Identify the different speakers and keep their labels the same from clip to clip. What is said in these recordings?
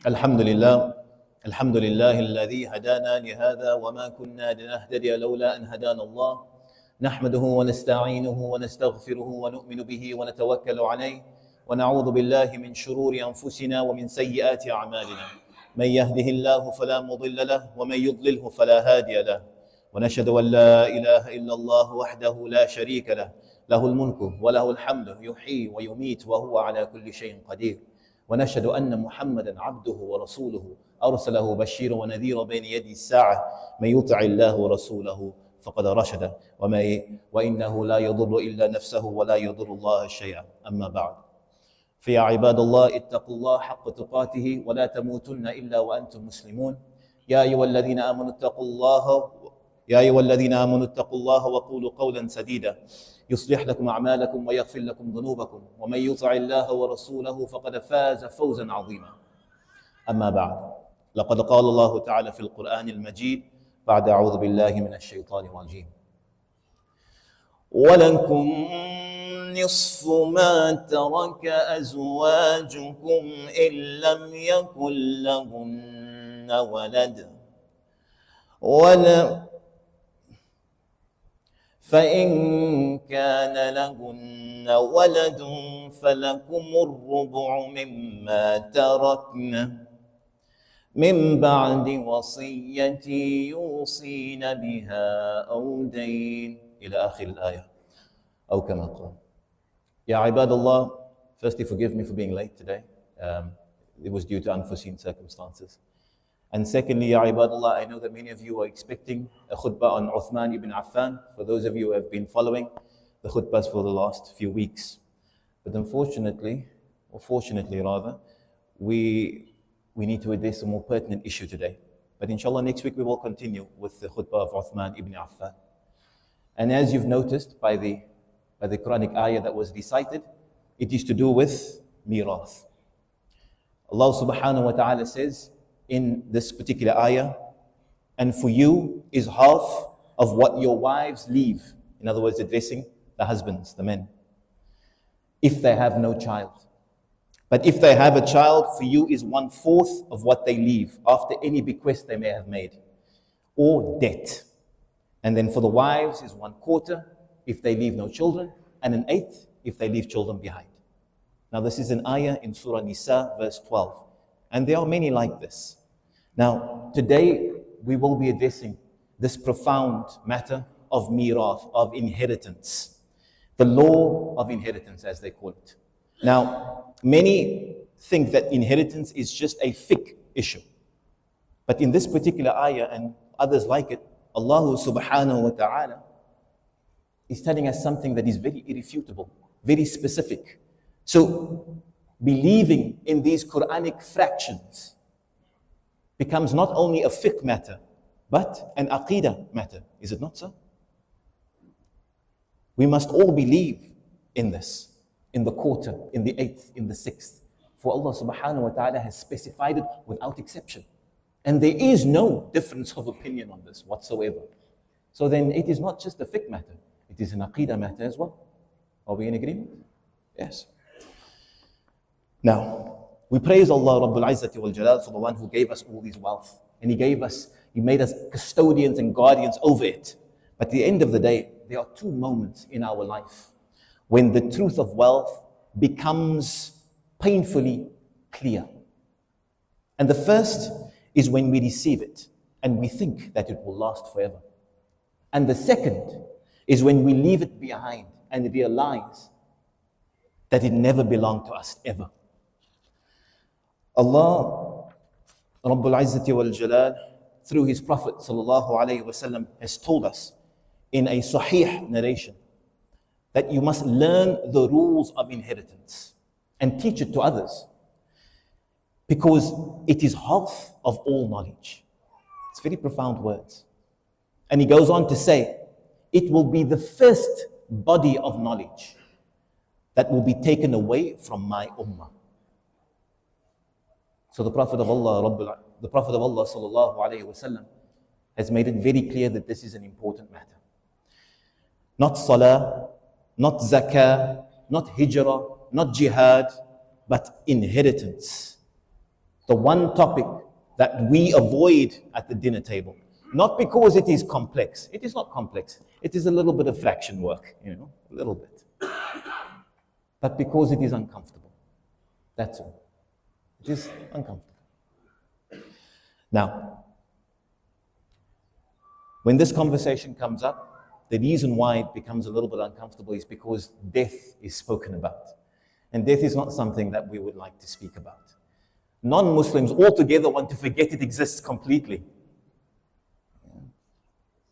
Speaker 1: الحمد لله الحمد لله الذي هدانا لهذا وما كنا لنهتدي لولا أن هدانا الله نحمده ونستعينه ونستغفره ونؤمن به ونتوكل عليه ونعوذ بالله من شرور أنفسنا ومن سيئات أعمالنا من يهده الله فلا مضل له ومن يضلله فلا هادي له ونشهد أن لا إله إلا الله وحده لا شريك له له الملك وله الحمد يحيي ويميت وهو على كل شيء قدير ونشهد أن محمدا عبده ورسوله أرسله بشيرا ونذيرا بين يدي الساعة من يطع الله ورسوله فقد رشد وإنه لا يضر إلا نفسه ولا يضر الله شيئا أما بعد فيا عباد الله اتقوا الله حق تقاته ولا تموتن إلا وأنتم مسلمون يا أيها الذين آمنوا اتقوا الله وقولوا قولا سديدا يصلح لكم أعمالكم ويغفر لكم ذنوبكم ومن يطع الله ورسوله فقد فاز فوزا عظيما أما بعد لقد قال الله تعالى في القرآن المجيد بعد أعوذ بالله من الشيطان الرجيم ولكم نصف ما ترك أزواجكم إن لم يكن لهن ولد فإن كان لهن ولد فلكم الربع مما تركن من بعد وصية يوصين بها أو دين إلى آخر الآية أو كما قال. يا عباد الله, firstly forgive me for being late today. It was due to unforeseen circumstances. And secondly, Ya Ibadullah, I know that many of you are expecting a khutbah on Uthman ibn Affan. For those of you who have been following the khutbahs for the last few weeks. But unfortunately, or fortunately rather, we need to address a more pertinent issue today. But inshallah, next week we will continue with the khutbah of Uthman ibn Affan. And as you've noticed by the Quranic ayah that was recited, it is to do with Mirāth. Allah subhanahu wa ta'ala says, in this particular ayah, and for you is half of what your wives leave. In other words, addressing the husbands, the men, if they have no child. But if they have a child, for you is 1/4 of what they leave after any bequest they may have made, or debt. And then for the wives is 1/4 if they leave no children, and 1/8 if they leave children behind. Now this is an ayah in Surah al-Nisā, verse 12. And there are many like this. Now, today we will be addressing this profound matter of Mirāth, of inheritance. The law of inheritance, as they call it. Now, many think that inheritance is just a fiqh issue. But in this particular ayah and others like it, Allah subhanahu wa ta'ala is telling us something that is very irrefutable, very specific. So, believing in these Quranic fractions becomes not only a fiqh matter, but an āqīdah matter. Is it not so? We must all believe in this, in the 1/4, in the 1/8, in the 6th. For Allah subhanahu wa ta'ala has specified it without exception. And there is no difference of opinion on this whatsoever. So then it is not just a fiqh matter, it is an āqīdah matter as well. Are we in agreement? Yes. Now, we praise Allah Rabbul Izzati wal Jalal for the one who gave us all this wealth. And He made us custodians and guardians over it. But at the end of the day, there are 2 moments in our life when the truth of wealth becomes painfully clear. And the first is when we receive it and we think that it will last forever. And the second is when we leave it behind and realize that it never belonged to us ever. Allah Rabbul Izzati wal Jalal, through His Prophet sallallahu alaihi wasallam, has told us in a sahih narration that you must learn the rules of inheritance and teach it to others, because it is half of all knowledge. It's very profound words. And he goes on to say, it will be the first body of knowledge that will be taken away from my ummah. So the Prophet of Allah sallallahu alaihi wasallam has made it very clear that this is an important matter. Not salah, not zakah, not hijrah, not jihad, but inheritance. The one topic that we avoid at the dinner table. Not because it is complex. It is not complex. It is a little bit of fraction work, a little bit. But because it is uncomfortable. That's all. It is uncomfortable. Now, when this conversation comes up, the reason why it becomes a little bit uncomfortable is because death is spoken about. And death is not something that we would like to speak about. Non-Muslims altogether want to forget it exists completely.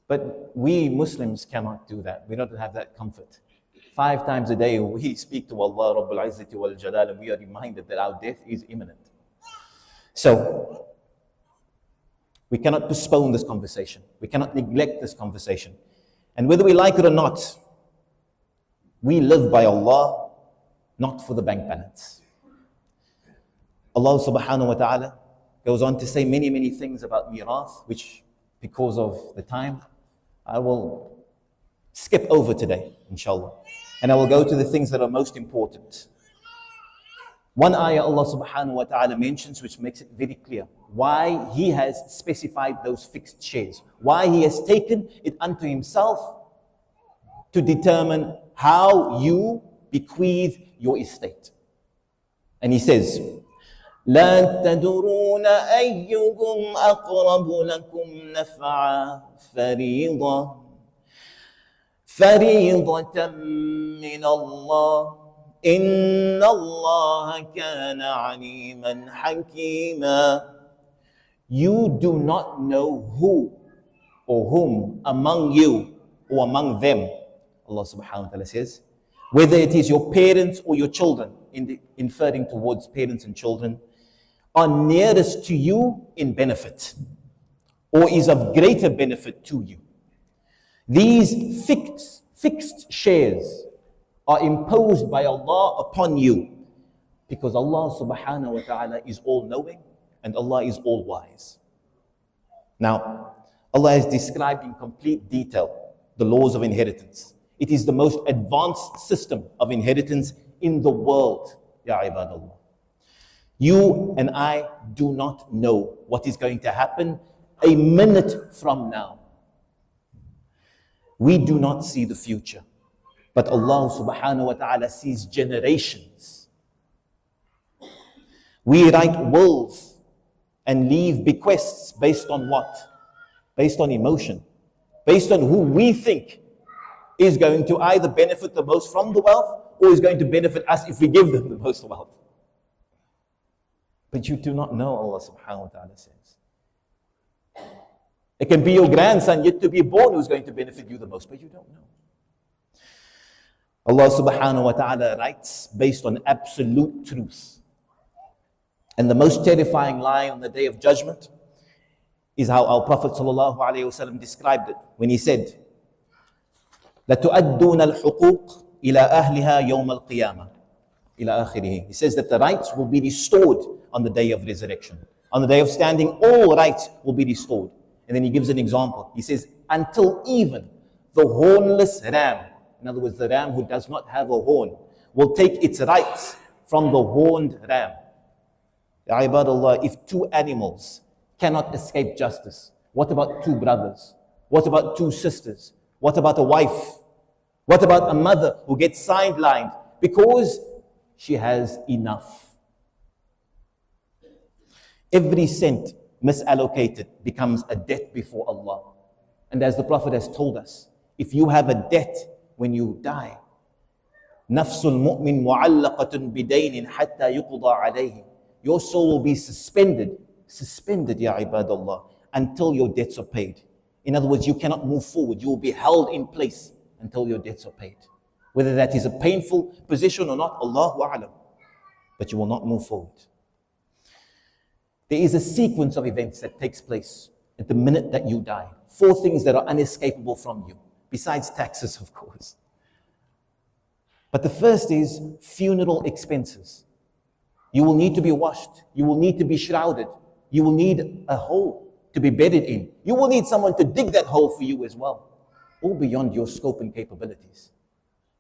Speaker 1: But we Muslims cannot do that. We don't have that comfort. 5 times a day we speak to Allah Rabbul Izzati wal Jalal and we are reminded that our death is imminent. So, we cannot postpone this conversation. We cannot neglect this conversation. And whether we like it or not, we live by Allah, not for the bank balance. Allah subhanahu wa ta'ala goes on to say many, many things about Mirāth, which because of the time, I will skip over today, inshallah. And I will go to the things that are most important. One ayah Allah subhanahu wa ta'ala mentions, which makes it very clear why He has specified those fixed shares, why He has taken it unto Himself to determine how you bequeath your estate. And He says, لا تدرون أيهم أقرب لكم نفعا فريضة من الله إن الله كان عليما حكيما. You do not know who or whom among you or among them, Allah subhanahu wa ta'ala says, whether it is your parents or your children, inferring towards parents and children, are nearest to you in benefit or is of greater benefit to you. These fixed shares are imposed by Allah upon you because Allah subhanahu wa ta'ala is all-knowing and Allah is all-wise. Now, Allah has described in complete detail the laws of inheritance. It is the most advanced system of inheritance in the world, ya ibadallah. You and I do not know what is going to happen a minute from now. We do not see the future, but Allah subhanahu wa ta'ala sees generations. We write wills and leave bequests based on what? Based on emotion, based on who we think is going to either benefit the most from the wealth or is going to benefit us if we give them the most wealth. But you do not know, Allah subhanahu wa ta'ala says. It can be your grandson yet to be born who's going to benefit you the most, but you don't know. Allah subhanahu wa ta'ala writes based on absolute truth. And the most terrifying line on the Day of Judgment is how our Prophet sallallahu alaihi wasallam described it when he said, لَتُؤَدُّونَ الْحُقُوقِ إِلَىٰ أَهْلِهَا يَوْمَ الْقِيَامَةِ إِلَىٰ آخِرِهِ. He says that the rights will be restored on the day of resurrection. On the day of standing, all rights will be restored. And then he gives an example. He says, until even the hornless ram, in other words, the ram who does not have a horn, will take its rights from the horned ram. Ya ibadallah, if 2 animals cannot escape justice, what about 2 brothers? What about 2 sisters? What about a wife? What about a mother who gets sidelined because she has enough? Every cent misallocated becomes a debt before Allah. And as the Prophet has told us, if you have a debt when you die, نَفْسُ الْمُؤْمِنْ مُعَلَّقَةٌ بِدَيْنٍ حَتَّى يُقْضَى عَلَيْهِ. Your soul will be suspended, ya ibadallah, until your debts are paid. In other words, you cannot move forward. You will be held in place until your debts are paid. Whether that is a painful position or not, Allahu a'lam. But you will not move forward. There is a sequence of events that takes place at the minute that you die. 4 things that are unescapable from you, besides taxes, of course. But the first is funeral expenses. You will need to be washed. You will need to be shrouded. You will need a hole to be bedded in. You will need someone to dig that hole for you as well. All beyond your scope and capabilities.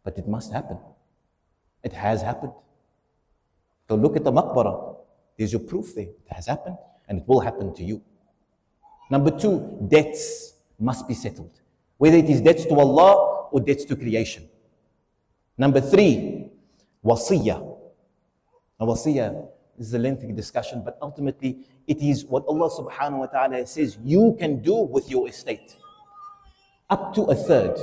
Speaker 1: But it must happen. It has happened. Go look at the maqbarah. There's your proof there. It has happened and it will happen to you. Number two, debts must be settled. Whether it is debts to Allah or debts to creation. Number three, wasiyah. Now wasiyah is a lengthy discussion, but ultimately it is what Allah subhanahu wa ta'ala says you can do with your estate. Up to a third.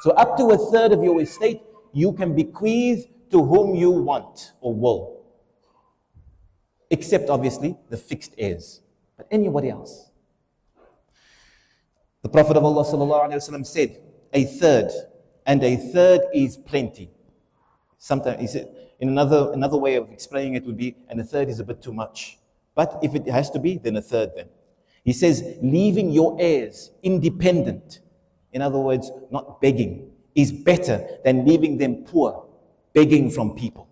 Speaker 1: So up to a third of your estate, you can bequeath to whom you want or will. Except obviously the fixed heirs. But anybody else. The Prophet of Allah sallallahu alaihi wasallam said, a third, and a third is plenty. Sometimes he said, in another way of explaining it would be, and a third is a bit too much. But if it has to be, then a third then. He says, leaving your heirs independent, in other words, not begging, is better than leaving them poor, begging from people.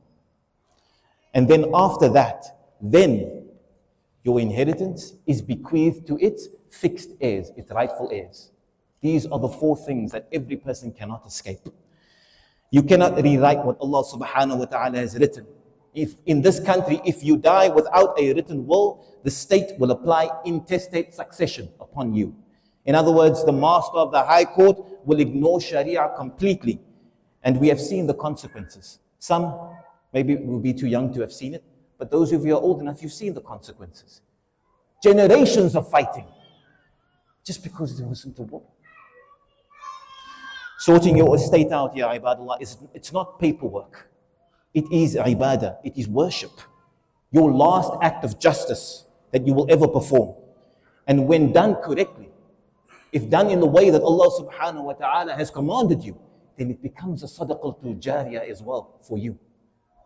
Speaker 1: And then after that, then your inheritance is bequeathed to its fixed heirs, its rightful heirs. These are the four things that every person cannot escape. You cannot rewrite what Allah subhanahu wa ta'ala has written. If in this country, if you die without a written will, the state will apply intestate succession upon you. In other words, the master of the high court will ignore Sharia completely. And we have seen the consequences. Some maybe will be too young to have seen it, but those of you who are old enough, you've seen the consequences. Generations of fighting, just because there wasn't a will. Sorting your estate out, ya ibadallah, it's not paperwork. It is ibadah, it is worship. Your last act of justice that you will ever perform. And when done correctly, if done in the way that Allah subhanahu wa ta'ala has commanded you, then it becomes a sadaqatul jariyah as well for you.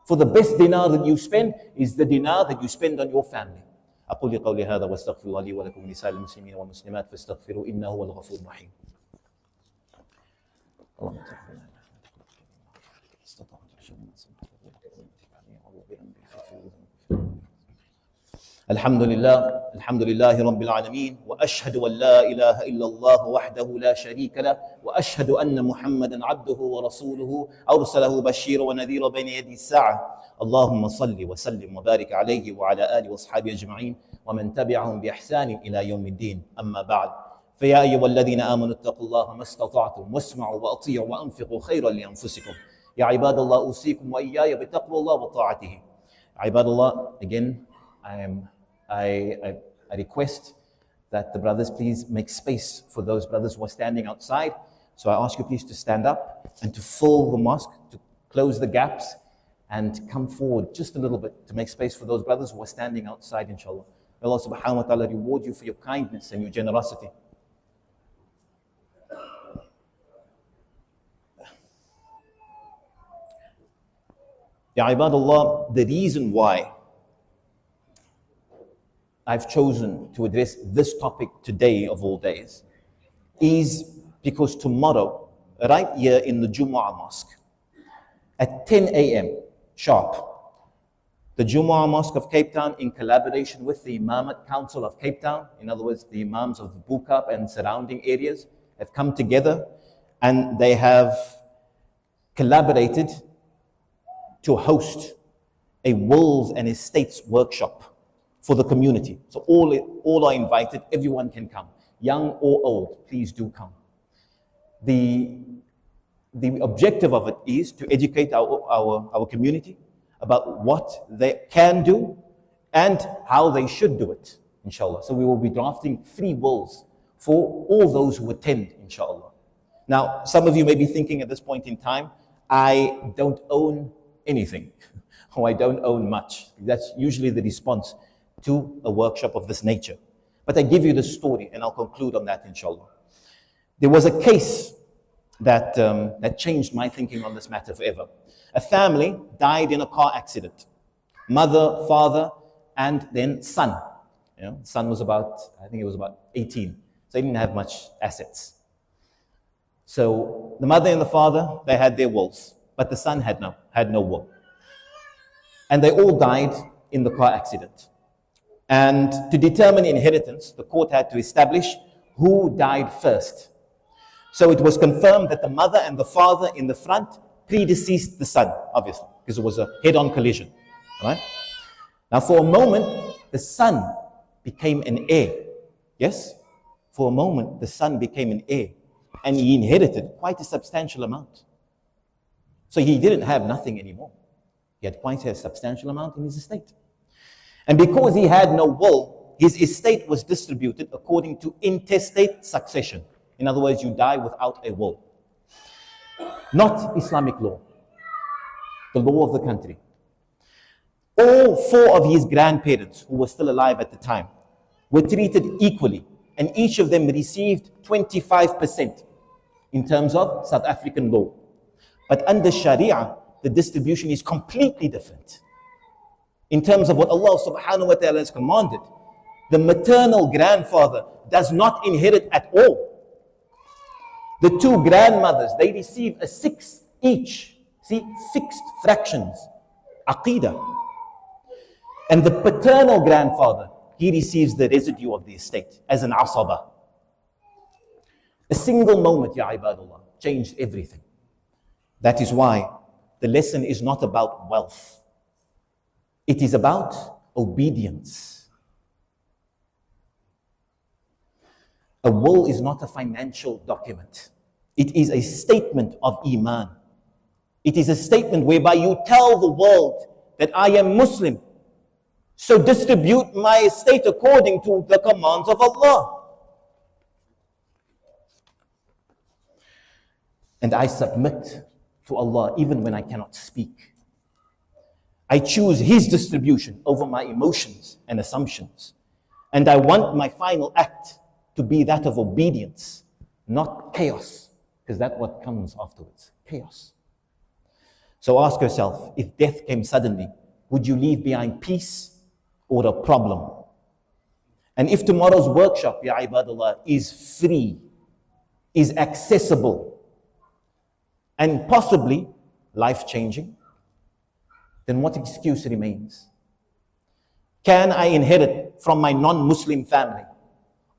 Speaker 1: For the best dinar that you spend is the dinar that you spend on your family. أقول قولي هذا واستغفر الله لي ولكم ولسائر المسلمين والمسلمات فاستغفروا إنه هو الغفور الرحيم. الحمد لله رب العالمين وأشهد أن لا إله إلا الله وحده لا شريك له وأشهد أن محمدا عبده ورسوله أرسله بشيرا ونذيرا بين يدي الساعة اللهم صل وسلم وبارك عليه وعلى آله وأصحابه أجمعين ومن تبعهم بإحسان إلى يوم الدين أما بعد فيا أيها الذين آمنوا اتقوا الله ما استطعتم واسمعوا وأطيعوا وأنفقوا خيرا لأنفسكم يا عباد الله أوصيكم وإياي بتقوى الله وطاعته عباد الله. Again, I request that the brothers please make space for those brothers who are standing outside. So I ask you please to stand up and to fill the mosque, to close the gaps and come forward just a little bit to make space for those brothers who are standing outside, inshallah. May Allah subhanahu wa ta'ala reward you for your kindness and your generosity. Ya ibadallah, the reason why I've chosen to address this topic today of all days is because tomorrow, right here in the Jumu'ah Mosque, at 10 a.m. sharp, the Jumu'ah Mosque of Cape Town, in collaboration with the Imamat Council of Cape Town, in other words, the Imams of Bukap and surrounding areas, have come together and they have collaborated to host a wills and estates workshop for the community. So all are invited, everyone can come. Young or old, please do come. The objective of it is to educate our community about what they can do and how they should do it, inshallah. So we will be drafting 3 wills for all those who attend, inshallah. Now, some of you may be thinking at this point in time, I don't own anything, or I don't own much. That's usually the response to a workshop of this nature. But I give you the story and I'll conclude on that, inshallah. There was a case that changed my thinking on this matter forever. A family died in a car accident. Mother, father, and then son. Son was about 18. So he didn't have much assets. So the mother and the father, they had their wills, but the son had no will. And they all died in the car accident. And to determine inheritance, the court had to establish who died first. So it was confirmed that the mother and the father in the front predeceased the son, obviously, because it was a head-on collision. Right? Now for a moment, the son became an heir. Yes? For a moment, the son became an heir. And he inherited quite a substantial amount. So he didn't have nothing anymore. He had quite a substantial amount in his estate. And because he had no will, his estate was distributed according to intestate succession. In other words, you die without a will. Not Islamic law, the law of the country. All four of his grandparents, who were still alive at the time, were treated equally, and each of them received 25% in terms of South African law. But under Sharia, the distribution is completely different. In terms of what Allah subhanahu wa ta'ala has commanded, the maternal grandfather does not inherit at all. The two grandmothers, they receive a sixth each. See, fixed fractions. āyāt. And the paternal grandfather, he receives the residue of the estate as an asaba. A single moment, ya ibadullah, changed everything. That is why the lesson is not about wealth. It is about obedience. A will is not a financial document. It is a statement of iman. It is a statement whereby you tell the world that I am Muslim. So distribute my estate according to the commands of Allah. And I submit to Allah even when I cannot speak. I choose His distribution over my emotions and assumptions. And I want my final act to be that of obedience, not chaos, because that's what comes afterwards, chaos. So ask yourself, if death came suddenly, would you leave behind peace or a problem? And if tomorrow's workshop, ya ibadallah, is free, is accessible, and possibly life-changing, then what excuse remains? Can I inherit from my non-Muslim family?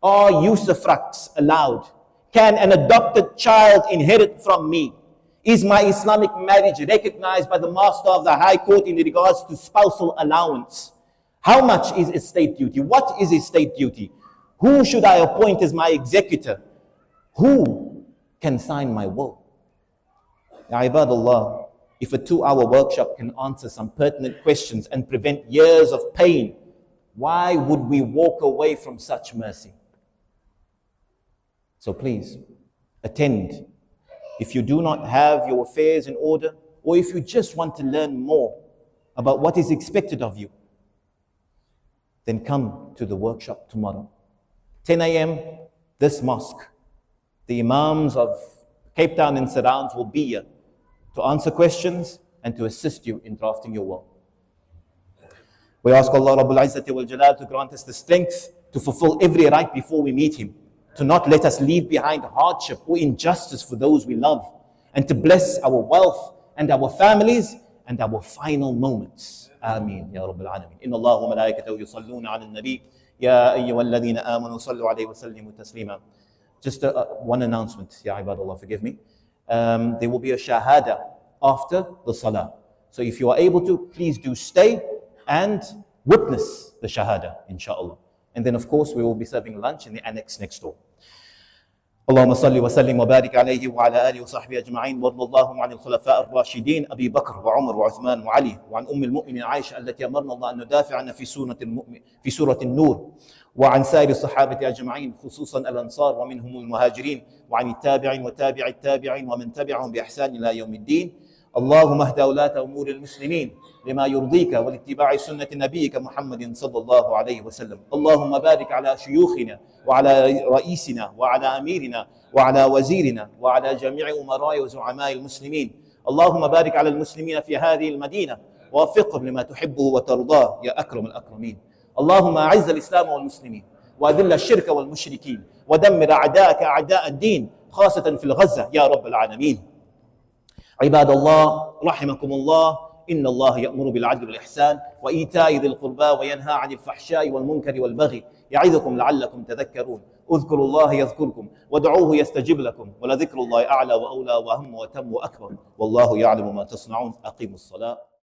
Speaker 1: Are usufructs allowed? Can an adopted child inherit from me? Is my Islamic marriage recognized by the Master of the High Court in regards to spousal allowance? How much is estate duty? What is estate duty? Who should I appoint as my executor? Who can sign my will? Ya ibadallah, if a 2-hour workshop can answer some pertinent questions and prevent years of pain, why would we walk away from such mercy? So please, attend. If you do not have your affairs in order, or if you just want to learn more about what is expected of you, then come to the workshop tomorrow. 10 a.m., this mosque. The Imams of Cape Town and surrounds will be here to answer questions and to assist you in drafting your will. We ask Allah Rabbul Izzati wal Jalal to grant us the strength to fulfill every right before we meet Him, to not let us leave behind hardship or injustice for those we love, and to bless our wealth and our families and our final moments. Ameen ya Rabbil Alameen. Inna Allah wa malaikatahu yusalluna ala nabi ya ayyuhalladhina amanu sallu alayhi wa sallimu taslima. Just one announcement, ya ibadallah, forgive me. There will be a shahada after the salah. So if you are able to, please do stay and witness the shahada, inshallah. And then of course we will be serving lunch in the annex next door. اللهم صل وسلم وبارك عليه وعلى آله وصحبه أجمعين وارض اللهم عن الخلفاء الراشدين أبي بكر وعمر وعثمان وعلي وعن أم المؤمنين عائشة التي أمرنا الله أن ندافع عنها في سورة النور وعن سائر الصحابة أجمعين خصوصا الأنصار ومنهم المهاجرين وعن التابعين وتابع التابعين ومن تبعهم بإحسان إلى يوم الدين. اللهم اهد ولاة أمور المسلمين لما يرضيك ولاتباع سنة نبيك محمد صلى الله عليه وسلم. اللهم بارك على شيوخنا وعلى رئيسنا وعلى أميرنا وعلى وزيرنا وعلى جميع أمراء وزعماء المسلمين. اللهم بارك على المسلمين في هذه المدينة ووفقهم لما تحبه وترضاه يا أكرم الأكرمين. اللهم أعز الإسلام والمسلمين وأذل الشرك والمشركين ودمر أعداءك أعداء الدين خاصة في الغزة يا رب العالمين. عباد الله رحمكم الله، إن الله يأمر بالعدل والإحسان وإيتاء ذي القربى وينهى عن الفحشاء والمنكر والبغي يعظكم لعلكم تذكرون. اذكروا الله يذكركم وادعوه يستجب لكم ولذكر الله أعلى وأولى وأهم وأتم وأكبر والله يعلم ما تصنعون. أقيموا الصلاة.